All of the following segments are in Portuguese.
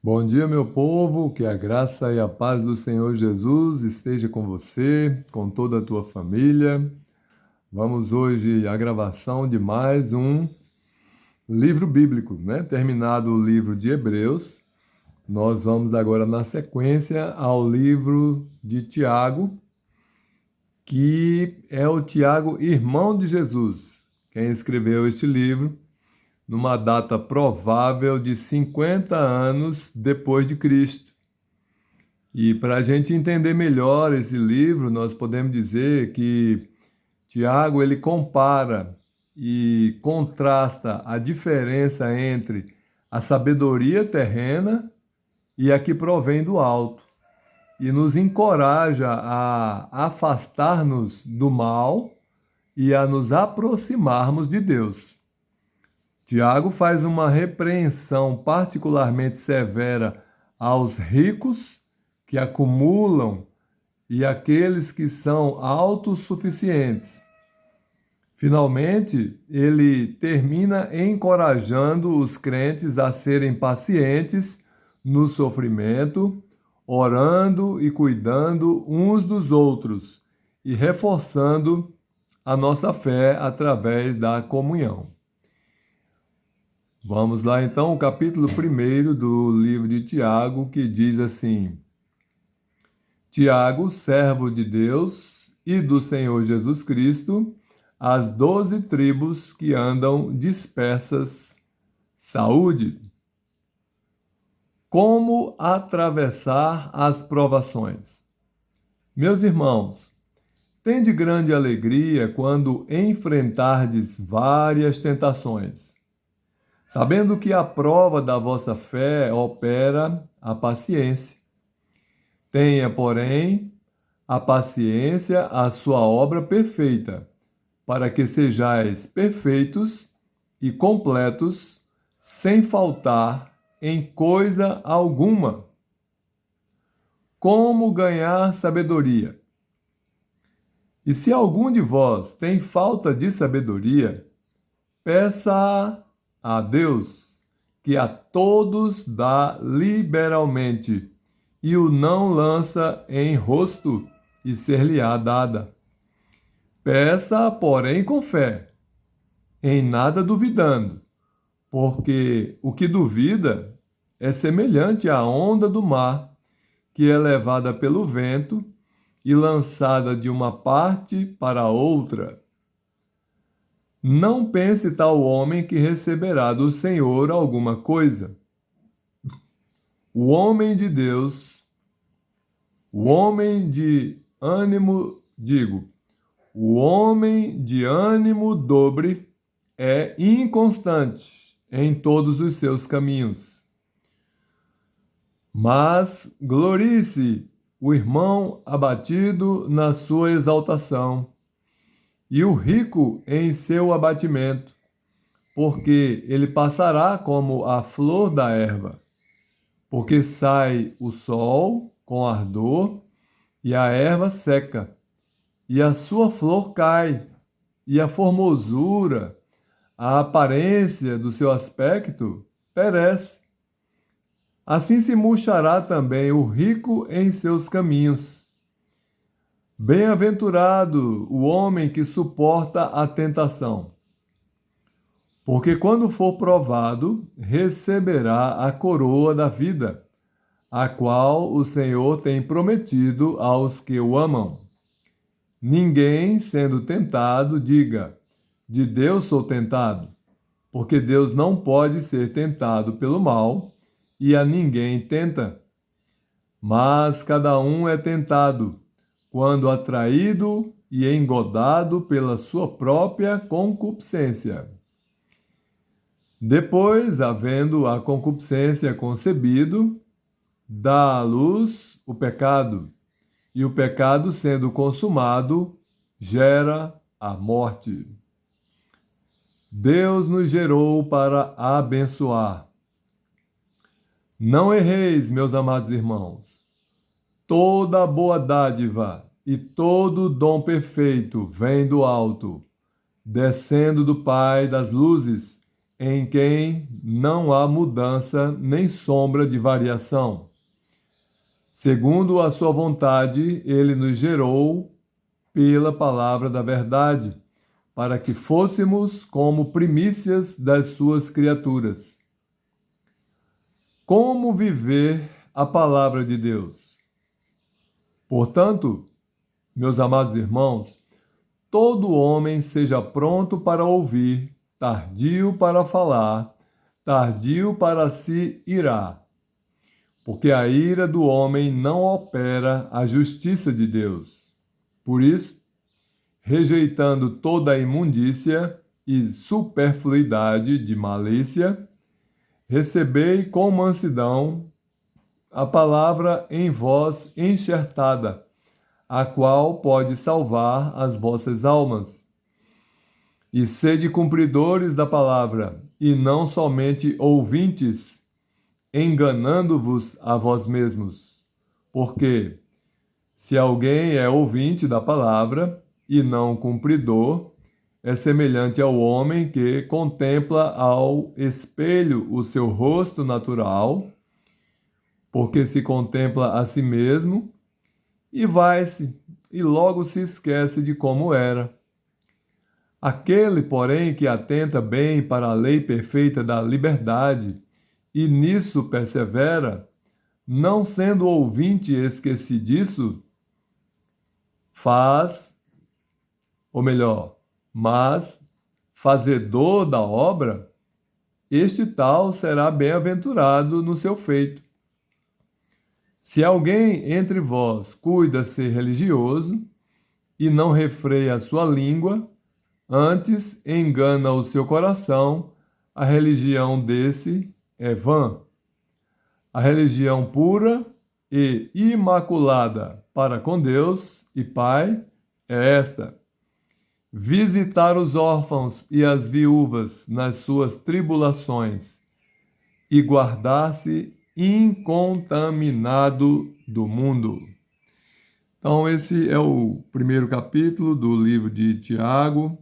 Bom dia, meu povo, que a graça e a paz do Senhor Jesus esteja com você, com toda a tua família. Vamos hoje à gravação de mais um livro bíblico, né? Terminado o livro de Hebreus, nós vamos agora na sequência ao livro de Tiago, que é o Tiago, irmão de Jesus, quem escreveu este livro numa data provável de 50 anos depois de Cristo. E para a gente entender melhor esse livro, nós podemos dizer que Tiago ele compara e contrasta a diferença entre a sabedoria terrena e a que provém do alto, e nos encoraja a afastar-nos do mal e a nos aproximarmos de Deus. Tiago faz uma repreensão particularmente severa aos ricos que acumulam e aqueles que são autossuficientes. Finalmente, ele termina encorajando os crentes a serem pacientes no sofrimento, orando e cuidando uns dos outros e reforçando a nossa fé através da comunhão. Vamos lá então, o capítulo 1 do livro de Tiago, que diz assim: Tiago, servo de Deus e do Senhor Jesus Cristo, às 12 tribos que andam dispersas, saúde. Como atravessar as provações? Meus irmãos, tende grande alegria quando enfrentardes várias tentações, sabendo que a prova da vossa fé opera a paciência. Tenha, porém, a paciência a sua obra perfeita, para que sejais perfeitos e completos, sem faltar em coisa alguma. Como ganhar sabedoria? E se algum de vós tem falta de sabedoria, peça a Deus, que a todos dá liberalmente, e o não lança em rosto, e ser-lhe-á dada. Peça, porém, com fé, em nada duvidando, porque o que duvida é semelhante à onda do mar, que é levada pelo vento e lançada de uma parte para outra. Não pense tal homem que receberá do Senhor alguma coisa. O homem de Deus, o homem de ânimo, digo, o homem de ânimo dobre é inconstante em todos os seus caminhos. Mas glorie-se o irmão abatido na sua exaltação, e o rico em seu abatimento, porque ele passará como a flor da erva, porque sai o sol com ardor, e a erva seca, e a sua flor cai, e a formosura, a aparência do seu aspecto perece. Assim se murchará também o rico em seus caminhos. Bem-aventurado o homem que suporta a tentação, porque quando for provado, receberá a coroa da vida, a qual o Senhor tem prometido aos que o amam. Ninguém, sendo tentado, diga: de Deus sou tentado, porque Deus não pode ser tentado pelo mal, e a ninguém tenta. Mas cada um é tentado, quando atraído e engodado pela sua própria concupiscência. Depois, havendo a concupiscência concebido, dá à luz o pecado, e o pecado, sendo consumado, gera a morte. Deus nos gerou para abençoar. Não erreis, meus amados irmãos. Toda boa dádiva e todo dom perfeito vem do alto, descendo do Pai das luzes, em quem não há mudança nem sombra de variação. Segundo a sua vontade, ele nos gerou pela palavra da verdade, para que fôssemos como primícias das suas criaturas. Como viver a palavra de Deus? Portanto, meus amados irmãos, todo homem seja pronto para ouvir, tardio para falar, tardio para se irar, porque a ira do homem não opera a justiça de Deus. Por isso, rejeitando toda a imundícia e superfluidade de malícia, recebei com mansidão a palavra em vós enxertada, a qual pode salvar as vossas almas. E sede cumpridores da palavra, e não somente ouvintes, enganando-vos a vós mesmos. Porque, se alguém é ouvinte da palavra e não cumpridor, é semelhante ao homem que contempla ao espelho o seu rosto natural, porque se contempla a si mesmo e vai-se, e logo se esquece de como era. Aquele, porém, que atenta bem para a lei perfeita da liberdade e nisso persevera, não sendo ouvinte esquecidiço, mas fazedor da obra, este tal será bem-aventurado no seu feito. Se alguém entre vós cuida ser religioso e não refreia a sua língua, antes engana o seu coração, a religião desse é vã. A religião pura e imaculada para com Deus e Pai é esta: visitar os órfãos e as viúvas nas suas tribulações e guardar-se incontaminado do mundo. Então, esse é o primeiro capítulo do livro de Tiago,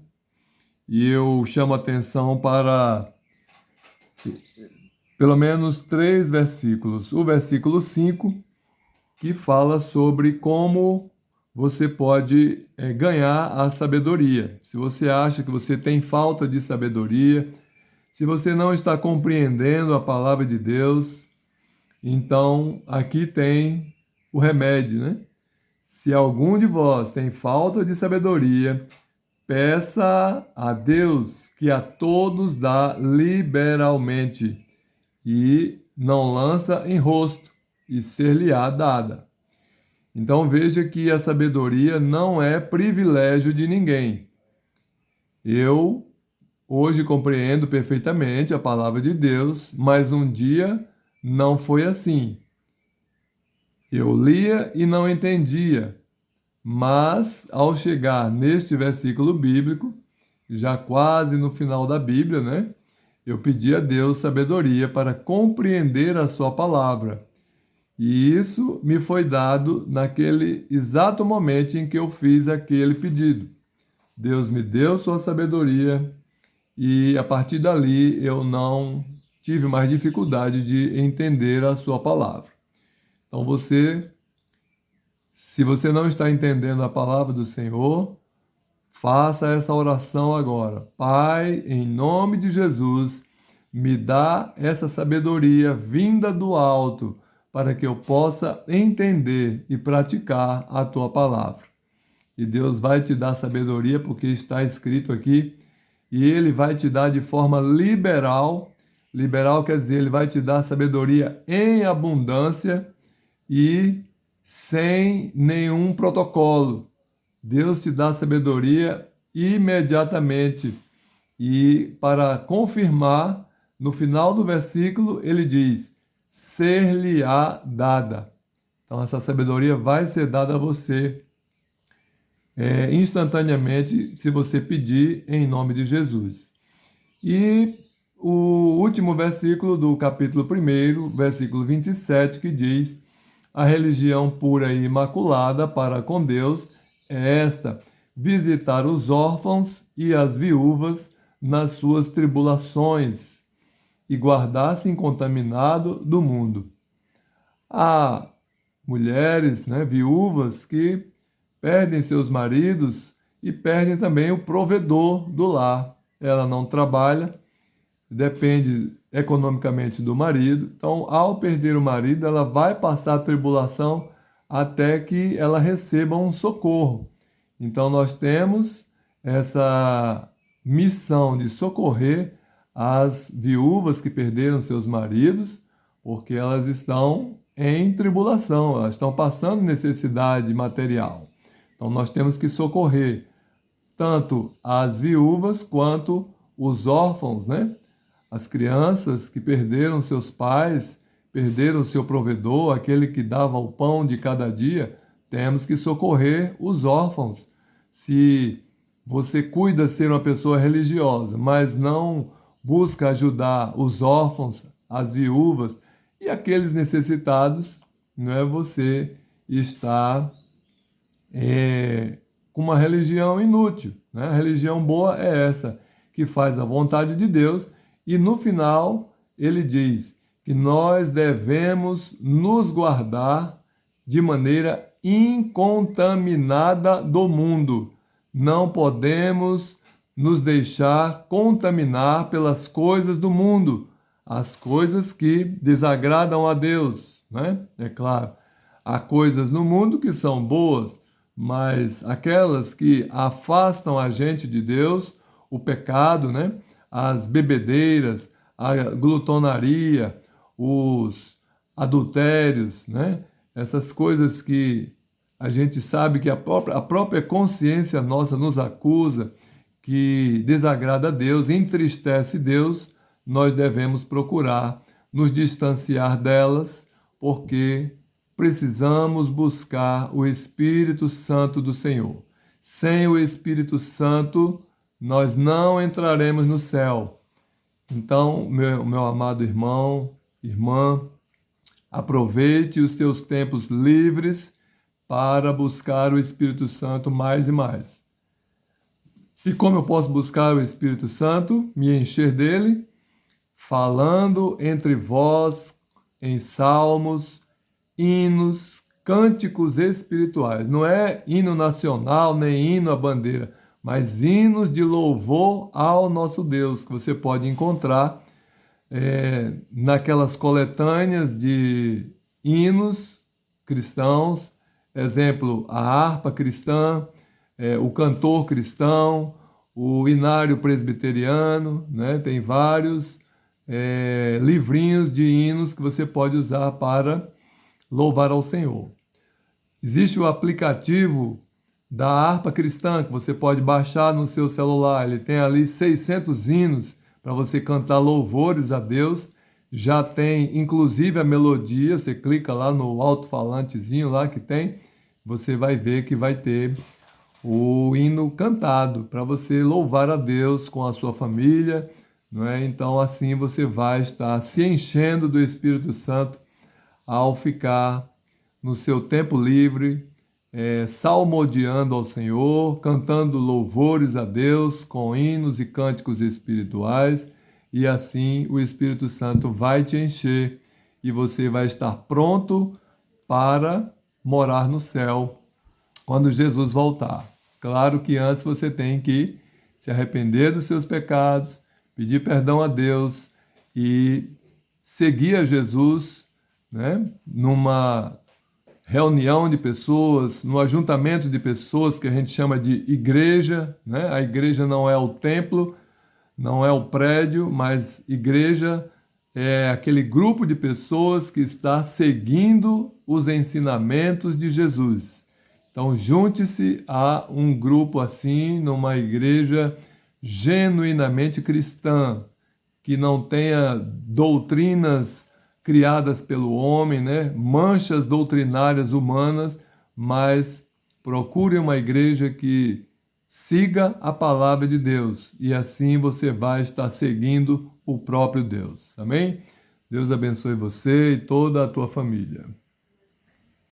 e eu chamo a atenção para pelo menos 3 versículos. O versículo 5, que fala sobre como você pode ganhar a sabedoria. Se você acha que você tem falta de sabedoria, se você não está compreendendo a palavra de Deus, então aqui tem o remédio, né? Se algum de vós tem falta de sabedoria, peça a Deus, que a todos dá liberalmente e não lança em rosto, e ser-lhe-á dada. Então veja que a sabedoria não é privilégio de ninguém. Eu hoje compreendo perfeitamente a palavra de Deus, mas um dia não foi assim. Eu lia e não entendia, mas ao chegar neste versículo bíblico, já quase no final da Bíblia, né? Eu pedi a Deus sabedoria para compreender a sua palavra. E isso me foi dado naquele exato momento em que eu fiz aquele pedido. Deus me deu sua sabedoria e a partir dali eu não tive mais dificuldade de entender a sua palavra. Então se você não está entendendo a palavra do Senhor, faça essa oração agora. Pai, em nome de Jesus, me dá essa sabedoria vinda do alto, para que eu possa entender e praticar a tua palavra. E Deus vai te dar sabedoria, porque está escrito aqui, e Ele vai te dar de forma liberal. Liberal quer dizer, Ele vai te dar sabedoria em abundância e sem nenhum protocolo. Deus te dá sabedoria imediatamente. E para confirmar, no final do versículo, ele diz: ser-lhe-á dada. Então, essa sabedoria vai ser dada a você instantaneamente, se você pedir em nome de Jesus. E o último versículo do capítulo 1, versículo 27, que diz: a religião pura e imaculada para com Deus é esta: visitar os órfãos e as viúvas nas suas tribulações e guardar-se incontaminado do mundo. Há mulheres, né, viúvas que perdem seus maridos e perdem também o provedor do lar. Ela não trabalha, depende economicamente do marido. Então, ao perder o marido, ela vai passar a tribulação até que ela receba um socorro. Então, nós temos essa missão de socorrer as viúvas que perderam seus maridos, porque elas estão em tribulação, elas estão passando necessidade material. Então, nós temos que socorrer tanto as viúvas quanto os órfãos, né? As crianças que perderam seus pais, perderam seu provedor, aquele que dava o pão de cada dia. Temos que socorrer os órfãos. Se você cuida ser uma pessoa religiosa, mas não busca ajudar os órfãos, as viúvas e aqueles necessitados, não é, você está com uma religião inútil, né? A religião boa é essa, que faz a vontade de Deus, e no final ele diz que nós devemos nos guardar de maneira incontaminada do mundo. Não podemos nos deixar contaminar pelas coisas do mundo, as coisas que desagradam a Deus, né? É claro, há coisas no mundo que são boas, mas aquelas que afastam a gente de Deus, o pecado, né? As bebedeiras, a glutonaria, os adultérios, né? Essas coisas que a gente sabe que a própria consciência nossa nos acusa, que desagrada a Deus, entristece Deus, nós devemos procurar nos distanciar delas, porque precisamos buscar o Espírito Santo do Senhor. Sem o Espírito Santo, nós não entraremos no céu. Então, meu amado irmão, irmã, aproveite os teus tempos livres para buscar o Espírito Santo mais e mais. E como eu posso buscar o Espírito Santo? Me encher dele? Falando entre vós em salmos, hinos, cânticos espirituais. Não é hino nacional, nem hino à bandeira, mas hinos de louvor ao nosso Deus, que você pode encontrar naquelas coletâneas de hinos cristãos, exemplo, a harpa cristã, o cantor cristão, o inário presbiteriano, né? Tem vários livrinhos de hinos que você pode usar para louvar ao Senhor. Existe o aplicativo da harpa cristã que você pode baixar no seu celular. Ele tem ali 600 hinos para você cantar louvores a Deus. Já tem inclusive a melodia, você clica lá no alto-falantezinho lá que tem, você vai ver que vai ter o hino cantado para você louvar a Deus com a sua família, não é? Então assim você vai estar se enchendo do Espírito Santo ao ficar no seu tempo livre, salmodiando ao Senhor, cantando louvores a Deus com hinos e cânticos espirituais, e assim o Espírito Santo vai te encher e você vai estar pronto para morar no céu quando Jesus voltar. Claro que antes você tem que se arrepender dos seus pecados, pedir perdão a Deus e seguir a Jesus, né? Numa reunião de pessoas, no ajuntamento de pessoas que a gente chama de igreja, né? A igreja não é o templo, não é o prédio, mas igreja é aquele grupo de pessoas que está seguindo os ensinamentos de Jesus. Então, junte-se a um grupo assim, numa igreja genuinamente cristã, que não tenha doutrinas criadas pelo homem, né? Manchas doutrinárias humanas, mas procure uma igreja que siga a palavra de Deus e assim você vai estar seguindo o próprio Deus. Amém? Deus abençoe você e toda a tua família.